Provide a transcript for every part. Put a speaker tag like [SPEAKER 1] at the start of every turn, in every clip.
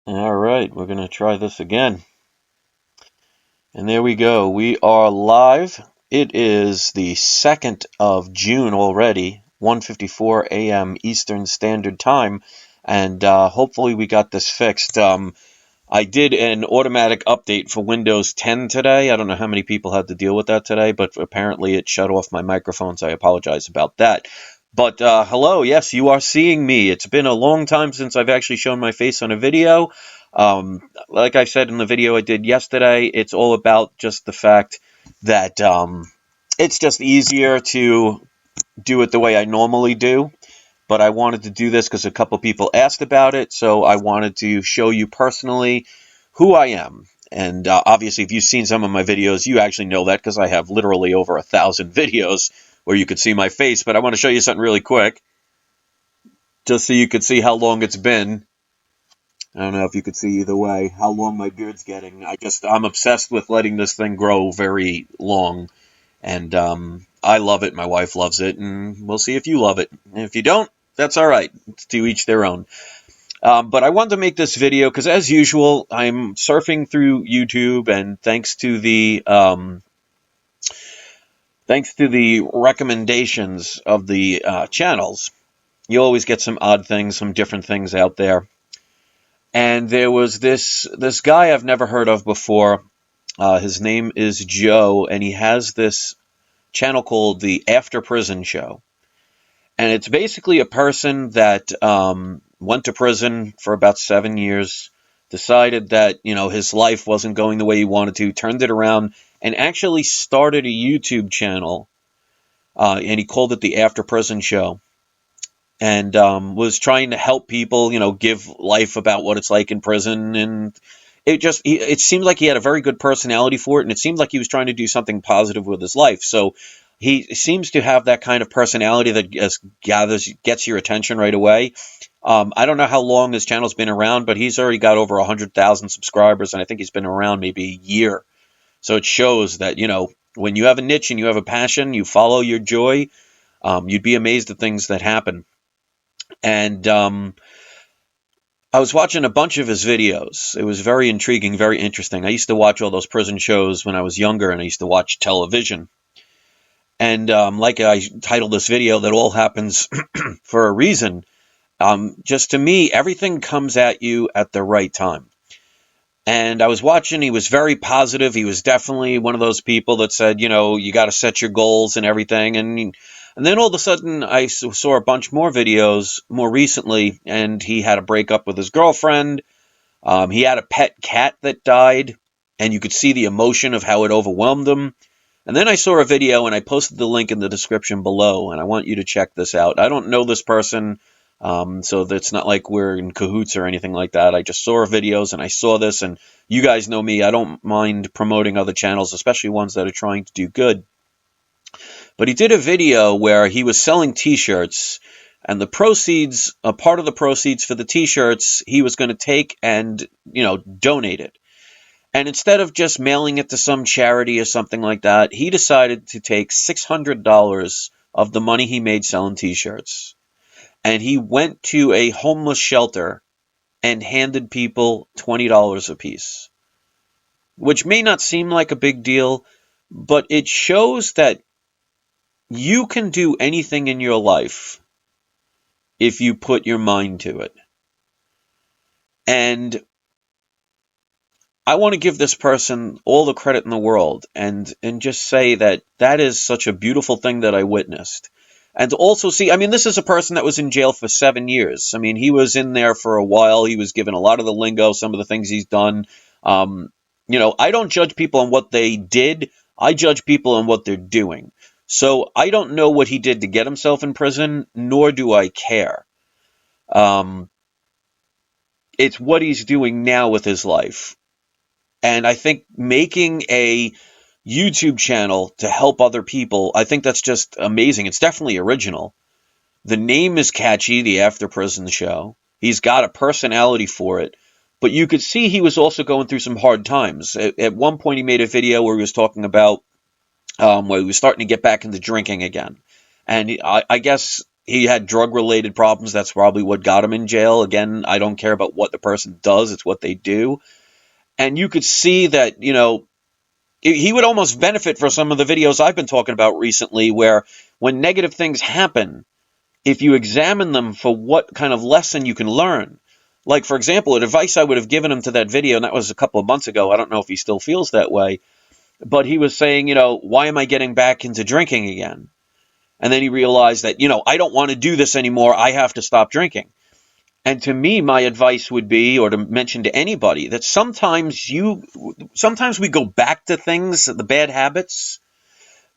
[SPEAKER 1] All right, we're going to try this again. And there we go. We are live. It is the 2nd of June already, 1:54 a.m. Eastern Standard Time, and hopefully we got this fixed. I did an automatic update for Windows 10 today. I don't know how many people had to deal with that today, but apparently it shut off my microphone, so I apologize about that. But hello, yes, you are seeing me. It's been a long time since I've actually shown my face on a video. Like I said in the video I did yesterday, it's all about just the fact that it's just easier to do it the way I normally do. But I wanted to do this because a couple people asked about it, so I wanted to show you personally who I am. And obviously, if you've seen some of my videos, you actually know that because I have literally over 1,000 videos where you could see my face. But I want to show you something really quick, just so you could see how long it's been. I don't know if you could see either way how long my beard's getting. I'm obsessed with letting this thing grow very long, and I love it. My wife loves it, and we'll see if you love it. And if you don't, that's all right. It's to each their own. But I wanted to make this video because, as usual, I'm surfing through YouTube, and thanks to the recommendations of the channels, you always get some odd things, some different things out there. And there was this guy I've never heard of before. His name is Joe, and he has this channel called the After Prison Show. And it's basically a person that went to prison for about 7 years, decided that, his life wasn't going the way he wanted to, turned it around, and actually started a YouTube channel. And he called it the After Prison Show. And was trying to help people, give life about what it's like in prison. And it seemed like he had a very good personality for it, and it seemed like he was trying to do something positive with his life. So he seems to have that kind of personality that gets your attention right away. I don't know how long his channel's been around, but he's already got over 100,000 subscribers, and I think he's been around maybe a year. So it shows that, when you have a niche and you have a passion, you follow your joy, you'd be amazed at things that happen. And I was watching a bunch of his videos. It was very intriguing, very interesting. I used to watch all those prison shows when I was younger, and I used to watch television. And like I titled this video, that all happens for a reason. Just to me, everything comes at you at the right time. And I was watching, he was very positive. He was definitely one of those people that said, you got to set your goals and everything. And then all of a sudden, I saw a bunch more videos more recently, and he had a breakup with his girlfriend. He had a pet cat that died, and you could see the emotion of how it overwhelmed him. And then I saw a video, and I posted the link in the description below, and I want you to check this out. I don't know this person, so it's not like we're in cahoots or anything like that. I just saw videos, and I saw this, and you guys know me. I don't mind promoting other channels, especially ones that are trying to do good. But he did a video where he was selling T-shirts, and the proceeds, a part of the proceeds for the T-shirts, he was going to take and, donate it. And instead of just mailing it to some charity or something like that, he decided to take $600 of the money he made selling T-shirts. And he went to a homeless shelter and handed people $20 a piece, which may not seem like a big deal, but it shows that you can do anything in your life if you put your mind to it. And I want to give this person all the credit in the world and just say that is such a beautiful thing that I witnessed. And to also see, I mean, this is a person that was in jail for 7 years. I mean, he was in there for a while. He was given a lot of the lingo, some of the things he's done. I don't judge people on what they did. I judge people on what they're doing. So I don't know what he did to get himself in prison, nor do I care. It's what he's doing now with his life. And I think making a YouTube channel to help other people, I think that's just amazing. It's definitely original. The name is catchy, the After Prison Show. He's got a personality for it. But you could see he was also going through some hard times. At one point, he made a video where he was talking about where he was starting to get back into drinking again. And I guess he had drug-related problems. That's probably what got him in jail. Again, I don't care about what the person does. It's what they do. And you could see that, he would almost benefit for some of the videos I've been talking about recently, where when negative things happen, if you examine them for what kind of lesson you can learn. Like, for example, advice I would have given him to that video, and that was a couple of months ago. I don't know if he still feels that way, but he was saying, why am I getting back into drinking again? And then he realized that, I don't want to do this anymore. I have to stop drinking. And to me, my advice would be, or to mention to anybody, that sometimes we go back to things, the bad habits,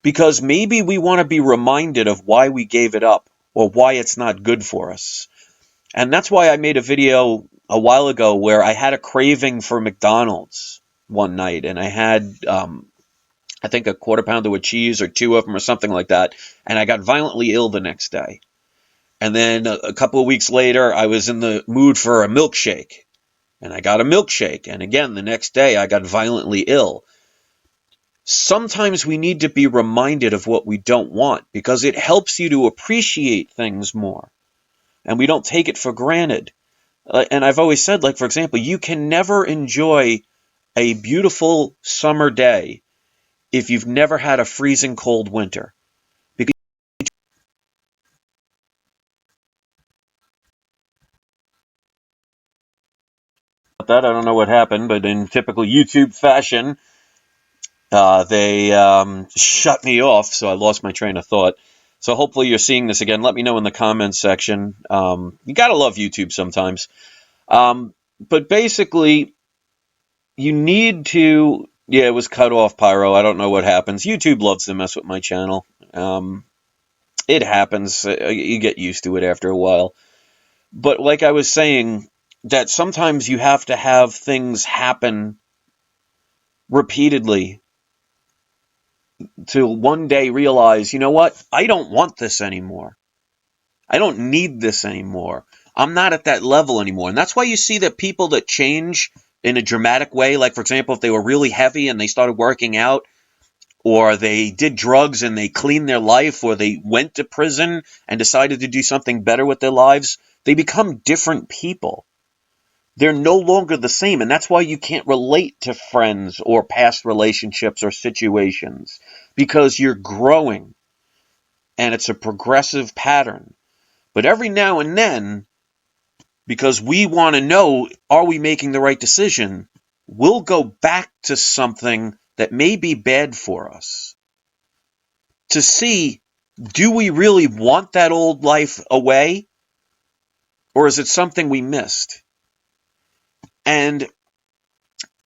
[SPEAKER 1] because maybe we want to be reminded of why we gave it up or why it's not good for us. And that's why I made a video a while ago where I had a craving for McDonald's one night, and I had, I think, a quarter pounder with cheese or two of them or something like that, and I got violently ill the next day. And then a couple of weeks later, I was in the mood for a milkshake, and I got a milkshake. And again, the next day, I got violently ill. Sometimes we need to be reminded of what we don't want, because it helps you to appreciate things more, and we don't take it for granted. And I've always said, like, for example, you can never enjoy a beautiful summer day if you've never had a freezing cold winter. Because that, I don't know what happened, but in typical YouTube fashion, they shut me off, so I lost my train of thought. So hopefully you're seeing this again. Let me know in the comments section. You gotta love YouTube sometimes. But basically, you need to. Yeah, it was cut off, Pyro. I don't know what happens. YouTube loves to mess with my channel. It happens. You get used to it after a while. But like I was saying, that sometimes you have to have things happen repeatedly to one day realize, you know what? I don't want this anymore. I don't need this anymore. I'm not at that level anymore. And that's why you see that people that change in a dramatic way, like, for example, if they were really heavy and they started working out, or they did drugs and they cleaned their life, or they went to prison and decided to do something better with their lives, they become different people. They're no longer the same, and that's why you can't relate to friends or past relationships or situations, because you're growing, and it's a progressive pattern. But every now and then, because we want to know, are we making the right decision, we'll go back to something that may be bad for us to see, do we really want that old life away, or is it something we missed? And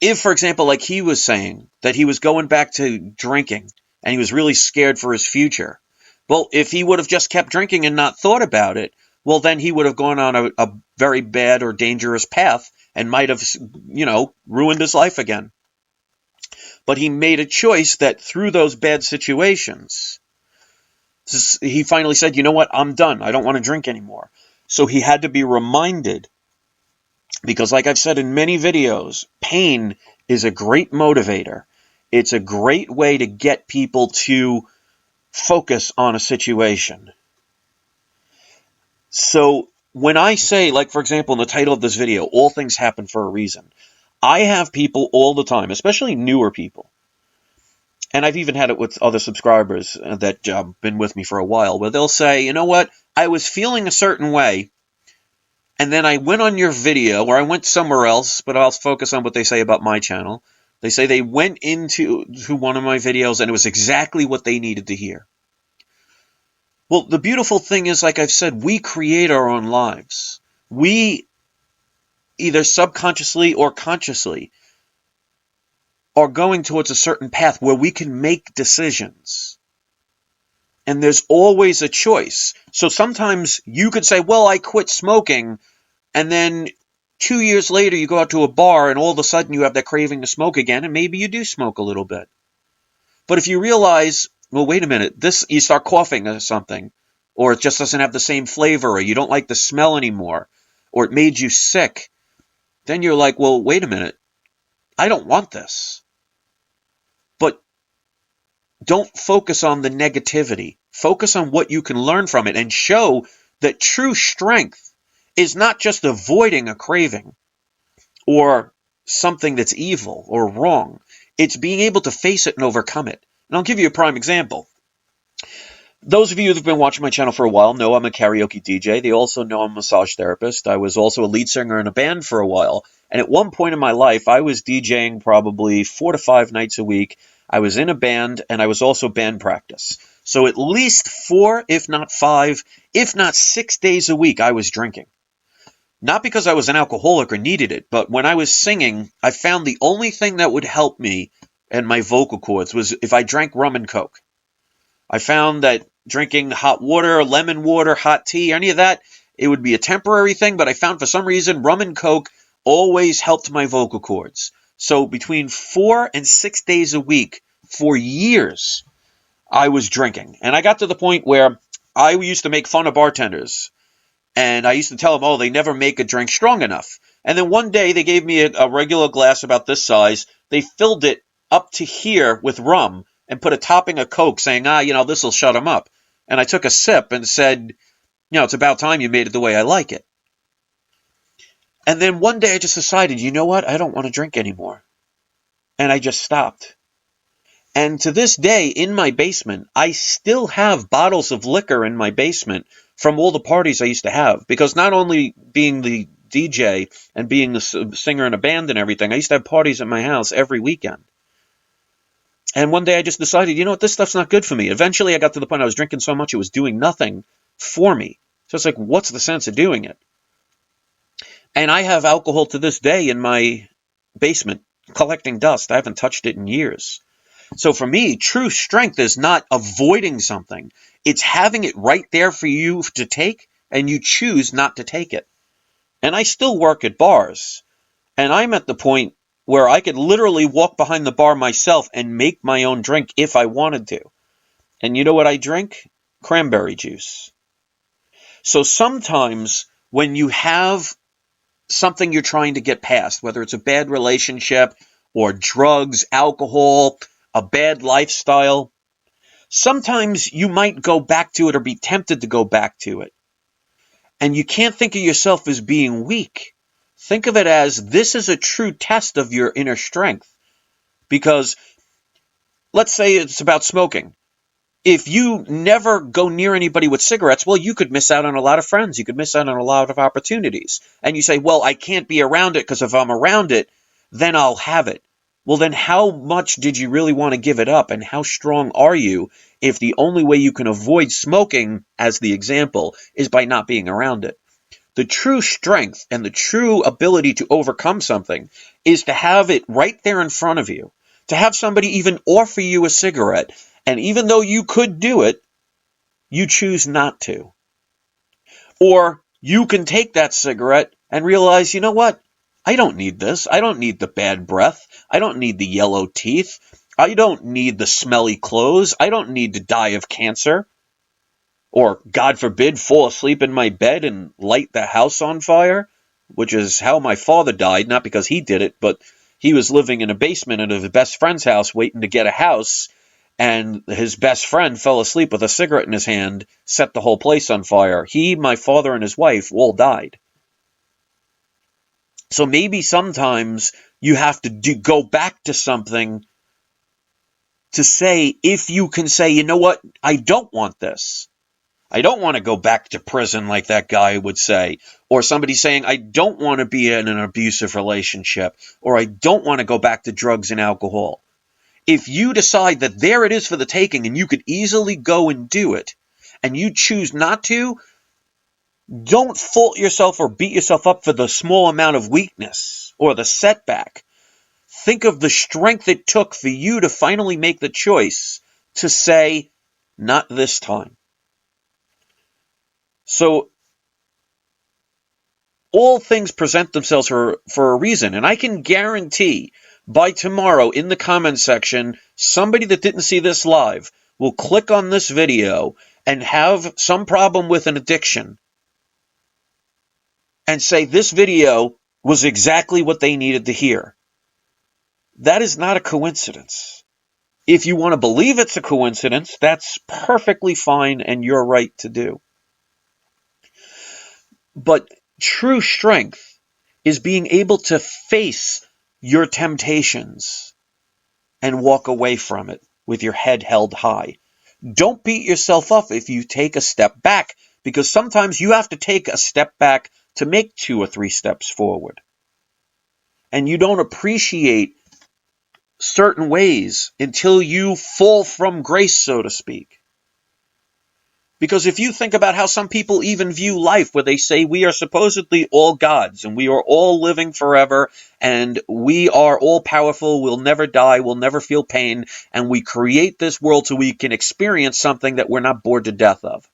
[SPEAKER 1] if, for example, like he was saying, that he was going back to drinking and he was really scared for his future, well, if he would have just kept drinking and not thought about it, well, then he would have gone on a very bad or dangerous path and might have, ruined his life again. But he made a choice that through those bad situations, he finally said, you know what, I'm done. I don't want to drink anymore. So he had to be reminded, because like I've said in many videos, pain is a great motivator. It's a great way to get people to focus on a situation. So when I say, like, for example, in the title of this video, all things happen for a reason, I have people all the time, especially newer people, and I've even had it with other subscribers that been with me for a while, where they'll say, you know what, I was feeling a certain way, and then I went on your video, or I went somewhere else, but I'll focus on what they say about my channel. They say they went into one of my videos, and it was exactly what they needed to hear. Well, the beautiful thing is, like I've said, we create our own lives. We, either subconsciously or consciously, are going towards a certain path where we can make decisions. And there's always a choice. So sometimes you could say, well, I quit smoking, and then 2 years later you go out to a bar and all of a sudden you have that craving to smoke again, and maybe you do smoke a little bit. But if you realize, well, wait a minute, you start coughing or something, or it just doesn't have the same flavor, or you don't like the smell anymore, or it made you sick, then you're like, well, wait a minute, I don't want this. But don't focus on the negativity. Focus on what you can learn from it, and show that true strength is not just avoiding a craving or something that's evil or wrong. It's being able to face it and overcome it. And I'll give you a prime example. Those of you that have been watching my channel for a while know I'm a karaoke DJ. They also know I'm a massage therapist. I was also a lead singer in a band for a while. And at one point in my life, I was DJing probably 4 to 5 nights a week. I was in a band, and I was also band practice. So at least 4, if not 5, if not 6 days a week, I was drinking. Not because I was an alcoholic or needed it, but when I was singing, I found the only thing that would help me and my vocal cords was if I drank rum and coke. I found that drinking hot water, lemon water, hot tea, any of that, it would be a temporary thing, but I found for some reason rum and coke always helped my vocal cords. So between 4 and 6 days a week for years, I was drinking. And I got to the point where I used to make fun of bartenders. And I used to tell them, oh, they never make a drink strong enough. And then one day they gave me a regular glass about this size. They filled it up to here with rum and put a topping of Coke saying, this will shut them up. And I took a sip and said, it's about time you made it the way I like it. And then one day I just decided, you know what? I don't want to drink anymore. And I just stopped. And to this day, in my basement, I still have bottles of liquor in my basement from all the parties I used to have. Because not only being the DJ and being the singer in a band and everything, I used to have parties at my house every weekend. And one day I just decided, this stuff's not good for me. Eventually I got to the point I was drinking so much it was doing nothing for me. So it's like, what's the sense of doing it? And I have alcohol to this day in my basement collecting dust. I haven't touched it in years. So for me, true strength is not avoiding something. It's having it right there for you to take, and you choose not to take it. And I still work at bars, and I'm at the point where I could literally walk behind the bar myself and make my own drink if I wanted to. And you know what I drink? Cranberry juice. So sometimes when you have something you're trying to get past, whether it's a bad relationship or drugs, alcohol, a bad lifestyle, sometimes you might go back to it or be tempted to go back to it. And you can't think of yourself as being weak. Think of it as this is a true test of your inner strength. Because let's say it's about smoking. If you never go near anybody with cigarettes, well, you could miss out on a lot of friends. You could miss out on a lot of opportunities. And you say, well, I can't be around it because if I'm around it, then I'll have it. Well, then how much did you really want to give it up? And how strong are you if the only way you can avoid smoking, as the example, is by not being around it? The true strength and the true ability to overcome something is to have it right there in front of you. To have somebody even offer you a cigarette, and even though you could do it, you choose not to. Or you can take that cigarette and realize, you know what? I don't need this. I don't need the bad breath. I don't need the yellow teeth. I don't need the smelly clothes. I don't need to die of cancer. Or, God forbid, fall asleep in my bed and light the house on fire, which is how my father died, not because he did it, but he was living in a basement at his best friend's house waiting to get a house, and his best friend fell asleep with a cigarette in his hand, set the whole place on fire. He, my father, and his wife all died. So maybe sometimes you have to go back to something to say, if you can say, you know what, I don't want this. I don't want to go back to prison like that guy would say. Or somebody saying, I don't want to be in an abusive relationship. Or I don't want to go back to drugs and alcohol. If you decide that there it is for the taking and you could easily go and do it, and you choose not to, don't fault yourself or beat yourself up for the small amount of weakness or the setback. Think of the strength it took for you to finally make the choice to say, not this time. So all things present themselves for a reason. And I can guarantee by tomorrow in the comments section, somebody that didn't see this live will click on this video and have some problem with an addiction and say this video was exactly what they needed to hear. That is not a coincidence. If you want to believe it's a coincidence, that's perfectly fine and your right to do. But true strength is being able to face your temptations and walk away from it with your head held high. Don't beat yourself up if you take a step back, because sometimes you have to take a step back to make 2 or 3 steps forward. And you don't appreciate certain ways until you fall from grace, so to speak. Because if you think about how some people even view life, where they say we are supposedly all gods and we are all living forever and we are all powerful, we'll never die, we'll never feel pain, and we create this world so we can experience something that we're not bored to death of.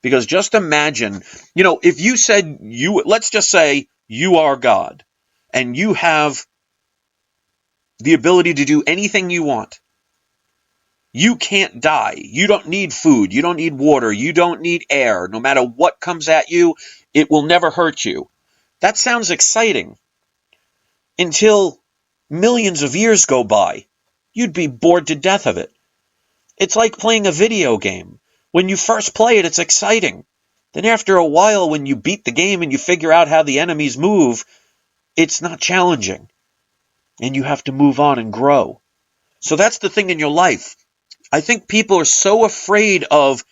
[SPEAKER 1] Because just imagine, if you said let's just say you are God and you have the ability to do anything you want. You can't die. You don't need food. You don't need water. You don't need air. No matter what comes at you, it will never hurt you. That sounds exciting until millions of years go by. You'd be bored to death of it. It's like playing a video game. When you first play it, it's exciting. Then after a while, when you beat the game and you figure out how the enemies move, it's not challenging. And you have to move on and grow. So that's the thing in your life. I think people are so afraid of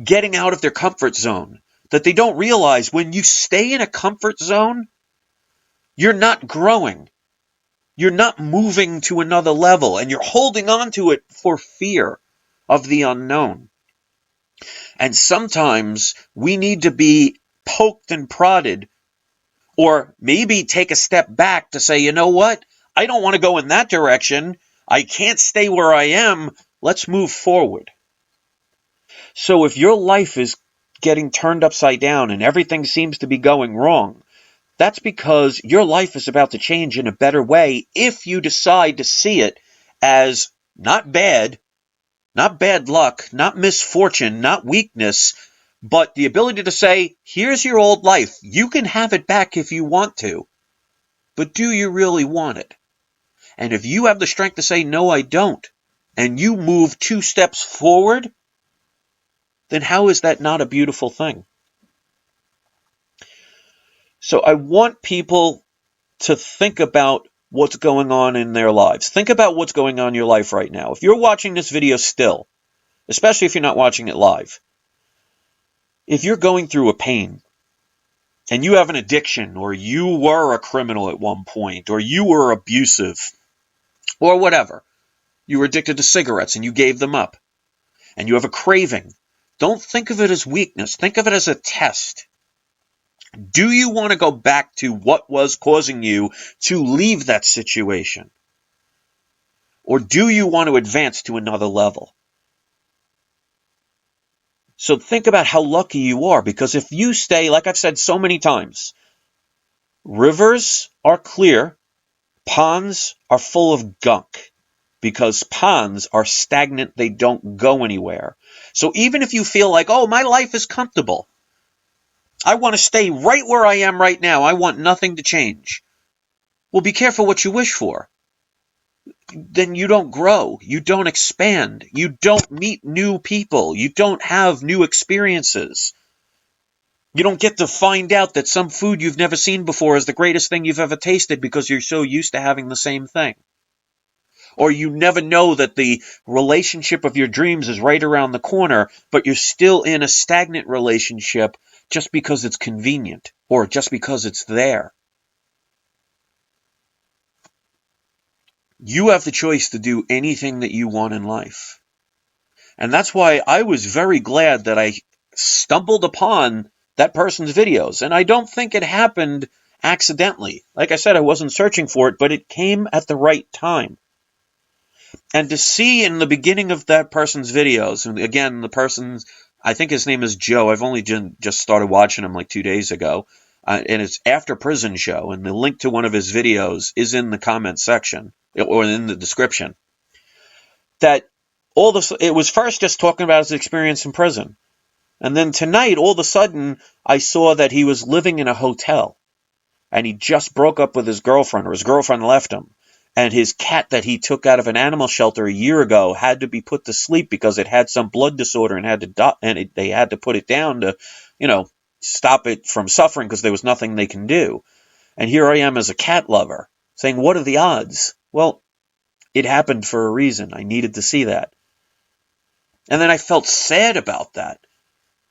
[SPEAKER 1] getting out of their comfort zone that they don't realize when you stay in a comfort zone, you're not growing. You're not moving to another level, and you're holding on to it for fear of the unknown. And sometimes we need to be poked and prodded, or maybe take a step back to say, you know what? I don't want to go in that direction. I can't stay where I am. Let's move forward. So if your life is getting turned upside down and everything seems to be going wrong, that's because your life is about to change in a better way if you decide to see it as not bad luck, not misfortune, not weakness, but the ability to say, here's your old life. You can have it back if you want to, but do you really want it? And if you have the strength to say, no, I don't, and you move 2 steps forward, then how is that not a beautiful thing? So I want people to think about what's going on in their lives. Think about what's going on in your life right now. If you're watching this video still, especially if you're not watching it live, if you're going through a pain and you have an addiction, or you were a criminal at one point, or you were abusive, or whatever, you were addicted to cigarettes and you gave them up, and you have a craving, don't think of it as weakness. Think of it as a test. Do you want to go back to what was causing you to leave that situation? Or do you want to advance to another level? So think about how lucky you are, because if you stay, like I've said so many times, rivers are clear, ponds are full of gunk, because ponds are stagnant, they don't go anywhere. So even if you feel like, oh, my life is comfortable, I want to stay right where I am right now, I want nothing to change. Well, be careful what you wish for. Then you don't grow, you don't expand, you don't meet new people, you don't have new experiences. You don't get to find out that some food you've never seen before is the greatest thing you've ever tasted because you're so used to having the same thing. Or you never know that the relationship of your dreams is right around the corner, but you're still in a stagnant relationship just because it's convenient or just because it's there. You have the choice to do anything that you want in life. And that's why I was very glad that I stumbled upon that person's videos. And I don't think it happened accidentally. Like I said, I wasn't searching for it, but it came at the right time. And to see in the beginning of that person's videos, and again, I think his name is Joe. I've only just started watching him like 2 days ago. And it's After Prison Show. And the link to one of his videos is in the comment section or in the description. That it was first just talking about his experience in prison. And then tonight, all of a sudden, I saw that he was living in a hotel. And he just broke up with his girlfriend, or his girlfriend left him. And his cat that he took out of an animal shelter a year ago had to be put to sleep because it had some blood disorder and had to die, and they had to put it down to, stop it from suffering because there was nothing they can do. And here I am as a cat lover saying, what are the odds? Well, it happened for a reason. I needed to see that. And then I felt sad about that,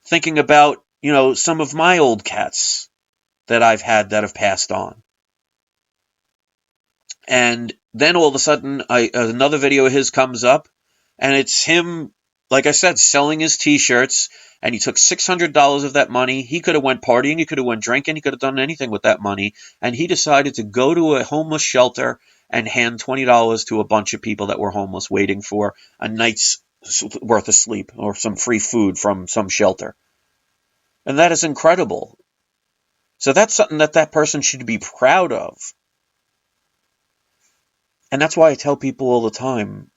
[SPEAKER 1] thinking about, some of my old cats that I've had that have passed on. And then all of a sudden, another video of his comes up, and it's him, like I said, selling his T-shirts, and he took $600 of that money. He could have went partying, he could have went drinking, he could have done anything with that money, and he decided to go to a homeless shelter and hand $20 to a bunch of people that were homeless, waiting for a night's worth of sleep or some free food from some shelter. And that is incredible. So that's something that person should be proud of. And that's why I tell people all the time,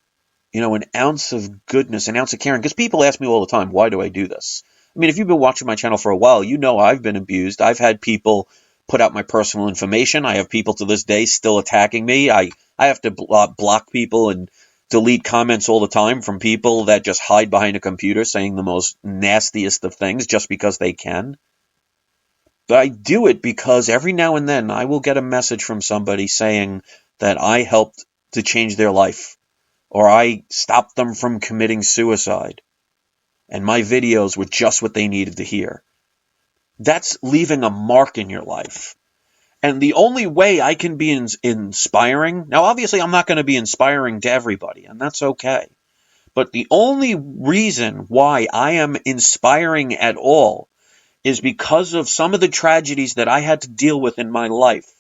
[SPEAKER 1] an ounce of goodness, an ounce of caring. Because people ask me all the time, why do I do this? I mean, if you've been watching my channel for a while, you know I've been abused. I've had people put out my personal information. I have people to this day still attacking me. I have to block people and delete comments all the time from people that just hide behind a computer saying the most nastiest of things just because they can. But I do it because every now and then I will get a message from somebody saying that I helped to change their life, or I stopped them from committing suicide, and my videos were just what they needed to hear. That's leaving a mark in your life. And the only way I can be inspiring, now obviously I'm not going to be inspiring to everybody, and that's okay. But the only reason why I am inspiring at all is because of some of the tragedies that I had to deal with in my life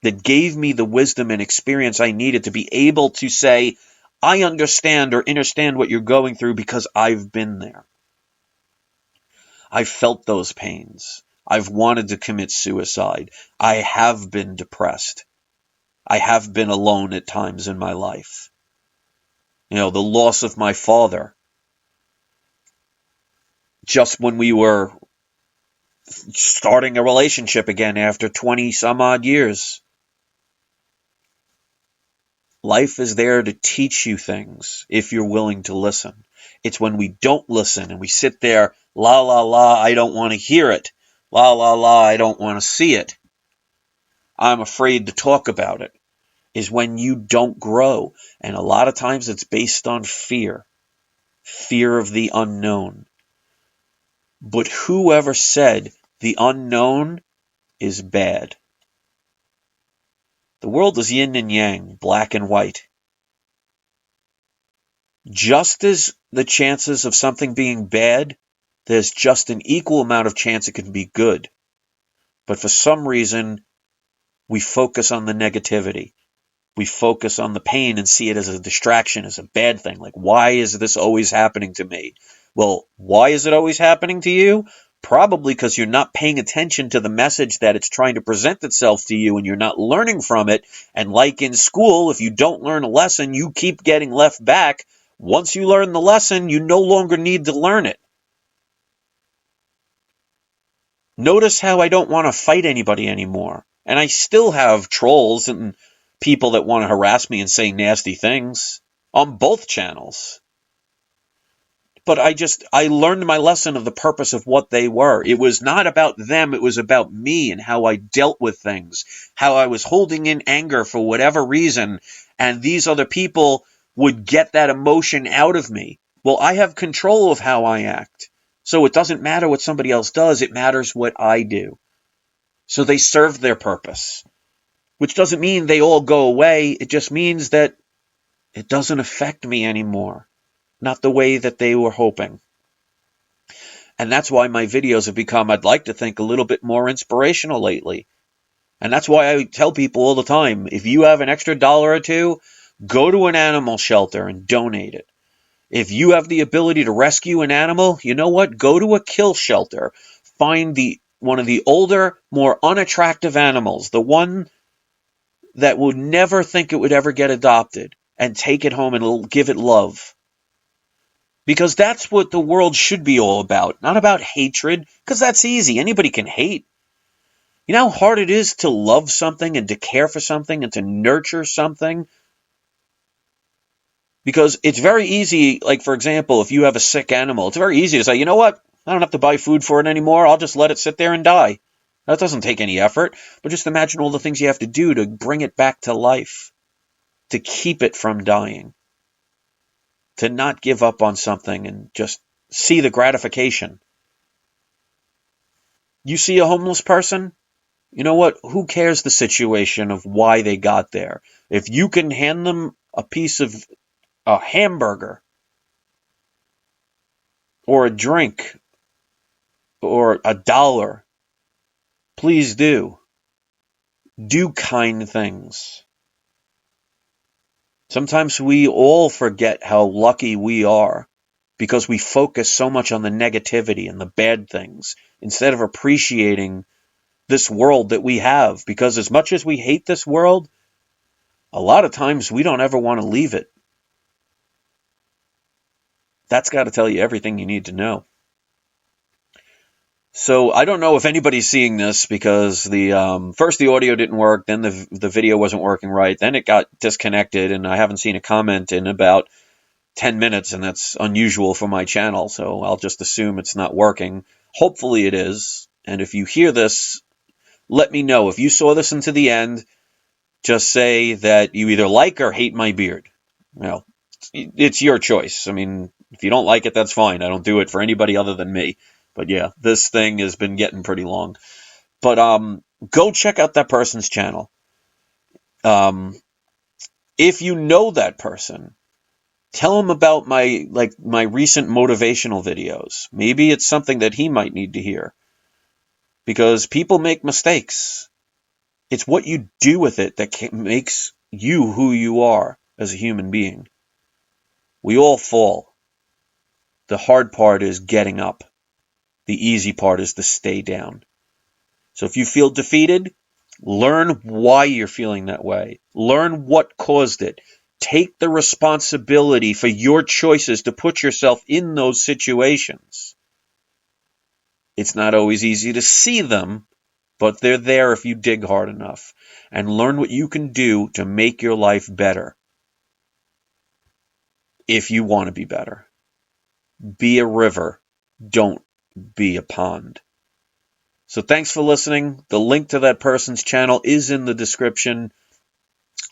[SPEAKER 1] that gave me the wisdom and experience I needed to be able to say, I understand what you're going through because I've been there. I've felt those pains. I've wanted to commit suicide. I have been depressed. I have been alone at times in my life. The loss of my father. Just when we were starting a relationship again after 20 some odd years. Life is there to teach you things if you're willing to listen. It's when we don't listen and we sit there, la, la, la, I don't want to hear it. La, la, la, I don't want to see it. I'm afraid to talk about it, is when you don't grow. And a lot of times it's based on fear. Fear of the unknown. But whoever said the unknown is bad? The world is yin and yang, black and white. Just as the chances of something being bad, there's just an equal amount of chance it could be good. But for some reason, we focus on the negativity. We focus on the pain and see it as a distraction, as a bad thing. Like, why is this always happening to me? Well, why is it always happening to you? Probably because you're not paying attention to the message that it's trying to present itself to you, and you're not learning from it. And like in school, if you don't learn a lesson, you keep getting left back. Once you learn the lesson, you no longer need to learn it. Notice how I don't want to fight anybody anymore. And I still have trolls and people that want to harass me and say nasty things on both channels. But I learned my lesson of the purpose of what they were. It was not about them, it was about me and how I dealt with things, how I was holding in anger for whatever reason, and these other people would get that emotion out of me. Well, I have control of how I act. So it doesn't matter what somebody else does, it matters what I do. So they serve their purpose, which doesn't mean they all go away. It just means that it doesn't affect me anymore. Not the way that they were hoping. And that's why my videos have become, I'd like to think, a little bit more inspirational lately. And that's why I tell people all the time, if you have an extra $1 or $2, go to an animal shelter and donate it. If you have the ability to rescue an animal, you know what? Go to a kill shelter. Find one of the older, more unattractive animals, the one that would never think it would ever get adopted, and take it home and give it love. Because that's what the world should be all about, not about hatred, because that's easy. Anybody can hate. You know how hard it is to love something and to care for something and to nurture something? Because it's very easy, like for example, if you have a sick animal, it's very easy to say, you know what? I don't have to buy food for it anymore. I'll just let it sit there and die. That doesn't take any effort. But just imagine all the things you have to do to bring it back to life, to keep it from dying, to not give up on something and just see the gratification. You see a homeless person, you know what? Who cares the situation of why they got there? If you can hand them a piece of a hamburger or a drink or $1, please do. Do kind things. Sometimes we all forget how lucky we are because we focus so much on the negativity and the bad things instead of appreciating this world that we have. Because as much as we hate this world, a lot of times we don't ever want to leave it. That's got to tell you everything you need to know. So I don't know if anybody's seeing this because the first the audio didn't work, then the video wasn't working right, then it got disconnected, and I haven't seen a comment in about 10 minutes, and that's unusual for my channel, so I'll just assume it's not working. Hopefully it is, and if you hear this, let me know. If you saw this into the end, just say that you either like or hate my beard. Well, it's your choice. I mean, if you don't like it, that's fine. I don't do it for anybody other than me. But yeah, this thing has been getting pretty long. But go check out that person's channel. Um, if you know that person, tell him about my recent motivational videos. Maybe it's something that he might need to hear. Because people make mistakes. It's what you do with it that makes you who you are as a human being. We all fall. The hard part is getting up. The easy part is to stay down. So if you feel defeated, learn why you're feeling that way. Learn what caused it. Take the responsibility for your choices to put yourself in those situations. It's not always easy to see them, but they're there if you dig hard enough. And learn what you can do to make your life better. If you want to be better. Be a river. Don't be a pond. So thanks for listening. The link to that person's channel is in the description.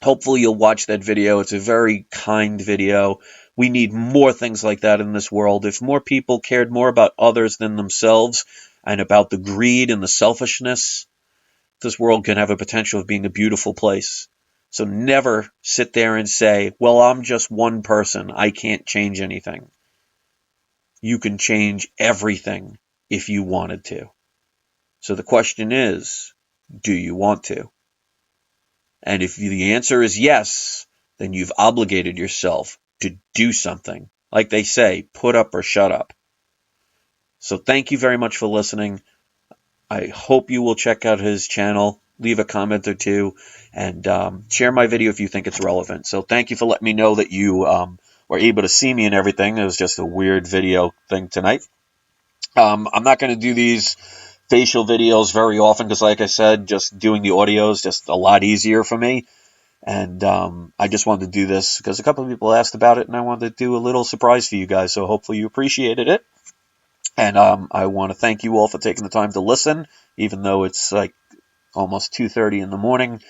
[SPEAKER 1] Hopefully you'll watch that video. It's a very kind video. We need more things like that in this world. If more people cared more about others than themselves and about the greed and the selfishness, this world can have a potential of being a beautiful place. So never sit there and say, well, I'm just one person. I can't change anything. You can change everything if you wanted to. So the question is, do you want to? And if the answer is yes, then you've obligated yourself to do something. Like they say, put up or shut up. So thank you very much for listening. I hope you will check out his channel, leave a comment or two, and share my video if you think it's relevant. So thank you for letting me know that you were able to see me and everything. It was just a weird video thing tonight. I'm not going to do these facial videos very often because, like I said, just doing the audio is just a lot easier for me. And I just wanted to do this because a couple of people asked about it, and I wanted to do a little surprise for you guys. So hopefully you appreciated it. And I want to thank you all for taking the time to listen, even though it's like almost 2:30 in the morning.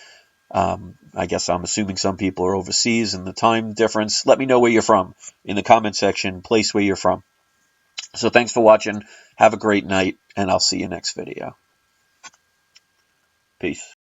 [SPEAKER 1] I guess I'm assuming some people are overseas and the time difference. Let me know where you're from in the comment section. Place where you're from. So thanks for watching. Have a great night, and I'll see you next video. Peace.